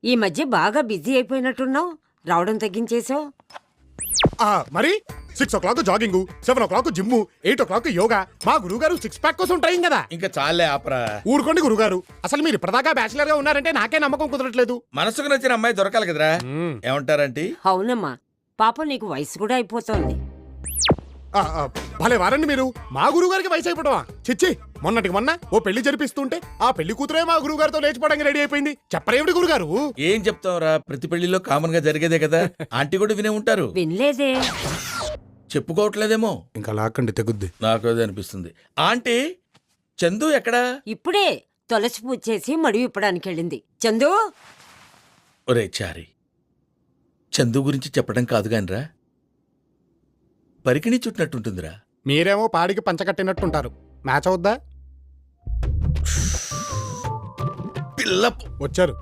ఈ మధ్య బాగా బిజీ అయిపోయినట్టున్నావు, రావడం తగ్గించేశావు. మరి 6 o'clock jogging, 7 o'clock gym, 8 o'clock yoga. మా గురువుగారు 6 pack కోసం ట్రైన్ కదా. ఇంకా చాలే ఆపరా. ఊరుకోండి గురుగారు, అసలు మీరు ఇప్పటిదాకా బ్యాచిలర్ గా ఉన్నారంటే నాకే నమ్మకం కుదరట్లేదు. మనసుకు నచ్చిన అమ్మాయి దొరకాలి కదరా. ఏమంటారంటే? అవునమ్మా, పాపం నీకు వయసు కూడా అయిపోతోంది. భలే వారండి మీరు. మా గురువు గారికి వయసు అయిపోవడమా? చిచ్చి, మొన్నటికి మొన్న ఓ పెళ్లి జరిపిస్తుంటే ఆ పెళ్లి కూతురే మా గురువు గారితో లేచిపోవడానికి రెడీ అయిపోయింది. చెప్పరేమిటి గురుగారు? ఏం చెప్తావురా, ప్రతి పెళ్లిలో కామన్ గా జరిగేదే కదా. ఆంటీ కూడా వినే ఉంటారు. వినలేదే. చెప్పుకోవట్లేదేమో. ఇంకా లాక్కండి తెగుద్ది. నాకు అదే అనిపిస్తుంది. ఆంటీ, చందు ఎక్కడా? ఇప్పుడే తులసి పూజ చేసి మడి విప్పడానికి వెళ్ళింది. చందు, ఒరే చారి, చందు గురించి చెప్పడం కాదు గానిరా, పరికిణి చుట్టినట్టుంటుందిరా. మీరేమో పాడికి పంచకట్టినట్టుంటారు. మ్యాచ్ అవుద్దా? పిల్ల వచ్చారు.